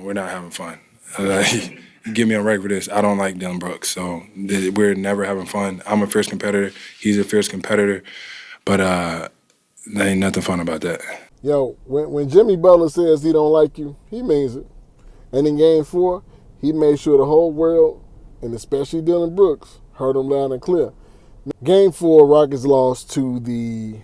We're not having fun. Give me a break for this. I don't like Dillon Brooks, so we're never having fun. I'm a fierce competitor. He's a fierce competitor, but there ain't nothing fun about that. Yo, when Jimmy Butler says he don't like you, he means it. And in Game 4, he made sure the whole world, and especially Dillon Brooks, heard him loud and clear. Game 4, Rockets lost to the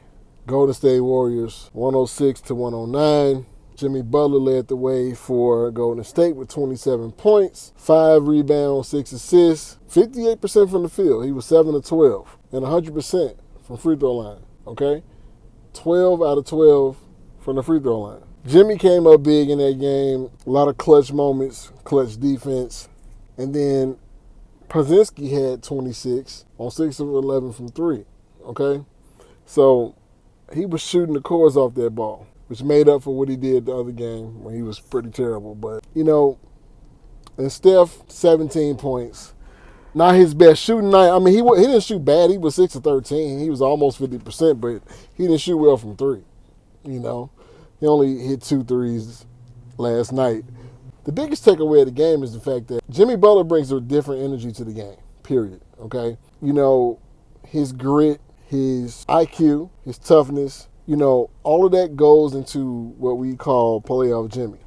Golden State Warriors 106-109. Jimmy Butler led the way for Golden State with 27 points, 5 rebounds, 6 assists, 58% from the field. He was 7 of 12, and 100% from free throw line, okay? 12 out of 12 from the free throw line. Jimmy came up big in that game, a lot of clutch moments, clutch defense, and then Pozinski had 26 on 6 of 11 from 3, okay? So he was shooting the cores off that ball, which made up for what he did the other game when he was pretty terrible. But, and Steph, 17 points. Not his best shooting night. I mean, he didn't shoot bad. He was 6 of 13. He was almost 50%, but he didn't shoot well from 3, He only hit 2 threes last night. The biggest takeaway of the game is the fact that Jimmy Butler brings a different energy to the game, period, okay? His grit, his IQ, his toughness, all of that goes into what we call playoff Jimmy,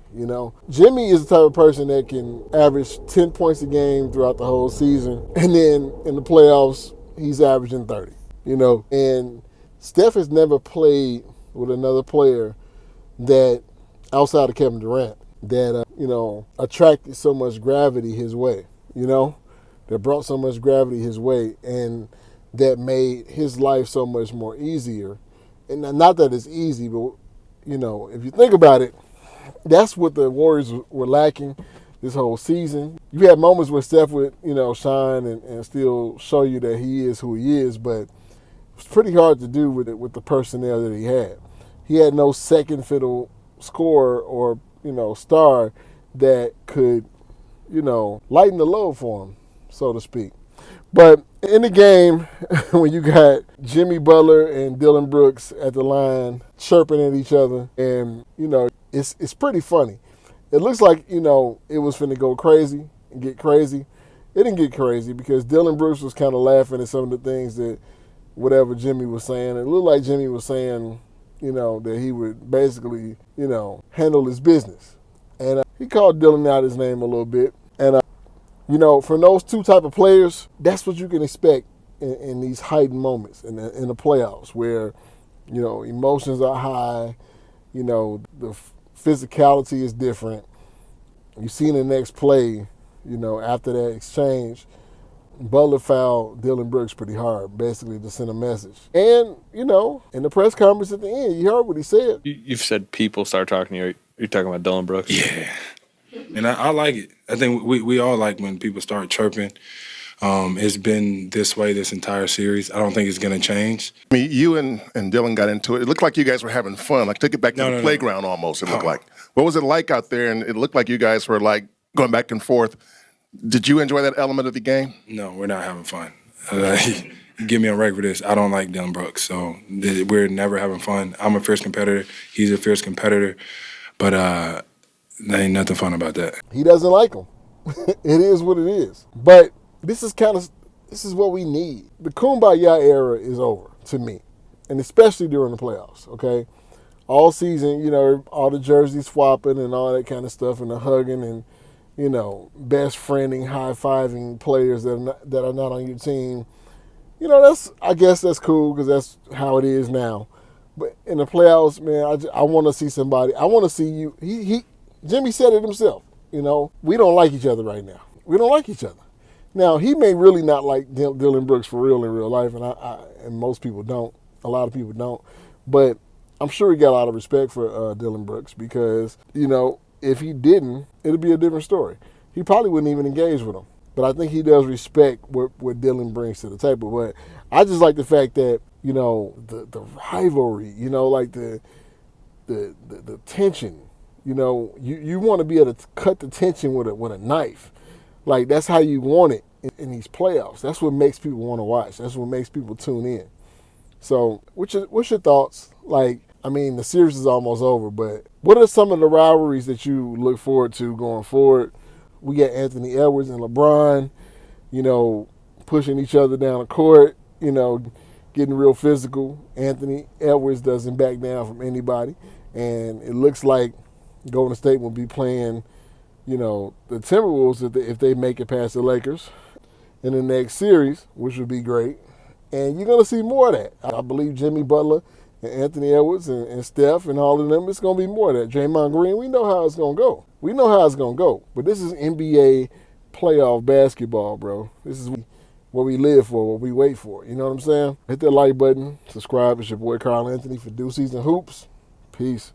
Jimmy is the type of person that can average 10 points a game throughout the whole season, and then in the playoffs, he's averaging 30, And Steph has never played with another player that, outside of Kevin Durant, that, attracted so much gravity his way, that brought so much gravity his way, and that made his life so much more easier. And not that it's easy, but, if you think about it, that's what the Warriors were lacking this whole season. You had moments where Steph would, shine and still show you that he is who he is, but it's pretty hard to do with the personnel that he had. He had no second fiddle scorer or, star that could, lighten the load for him, so to speak. But in the game, when you got Jimmy Butler and Dillon Brooks at the line chirping at each other, and, it's pretty funny. It looks like, it was finna go crazy and get crazy. It didn't get crazy because Dillon Brooks was kind of laughing at some of the things that whatever Jimmy was saying. It looked like Jimmy was saying, that he would basically, handle his business. And he called Dillon out his name a little bit. And, from those two type of players, that's what you can expect in these heightened moments in the playoffs where, emotions are high, the physicality is different. You see in the next play, after that exchange, Butler fouled Dillon Brooks pretty hard, basically to send a message. And, in the press conference at the end, you heard what he said. You've said people start talking to you. You're talking about Dillon Brooks? Yeah. And I like it. I think we all like when people start chirping. It's been this way this entire series. I don't think it's going to change. I mean, you and Dillon got into it. It looked like you guys were having fun. Like, took it back to the playground almost, it looked like. What was it like out there? And it looked like you guys were, like, going back and forth. Did you enjoy that element of the game? No, we're not having fun. Give me a break for this. I don't like Dillon Brooks, so we're never having fun. I'm a fierce competitor. He's a fierce competitor, but there ain't nothing fun about that. He doesn't like him. It is what it is. But this is what we need. The Kumbaya era is over to me, and especially during the playoffs, okay? All season, all the jerseys swapping and all that kind of stuff and the hugging and, best friending, high-fiving players that are not on your team. I guess that's cool because that's how it is now. But in the playoffs, man, I want to see somebody. I want to see you. Jimmy said it himself. We don't like each other right now. We don't like each other. Now, he may really not like Dillon Brooks for real in real life, and most people don't. A lot of people don't. But I'm sure he got a lot of respect for Dillon Brooks because, if he didn't, it'd be a different story. He probably wouldn't even engage with him. But I think he does respect what Dillon brings to the table. But I just like the fact that, the rivalry, like the tension. You want to be able to cut the tension with a knife. Like, that's how you want it in these playoffs. That's what makes people want to watch. That's what makes people tune in. So, what's your thoughts? Like, I mean, the series is almost over, but what are some of the rivalries that you look forward to going forward? We got Anthony Edwards and LeBron, pushing each other down the court, getting real physical. Anthony Edwards doesn't back down from anybody. And it looks like Golden State will be playing, the Timberwolves if they make it past the Lakers in the next series, which would be great. And you're going to see more of that. I believe Jimmy Butler and Anthony Edwards and Steph and all of them, it's going to be more of that. Draymond Green, we know how it's going to go. We know how it's going to go. But this is NBA playoff basketball, bro. This is what we live for, what we wait for. You know what I'm saying? Hit that like button. Subscribe. It's your boy Carl Anthony for Deuce Season Hoops. Peace.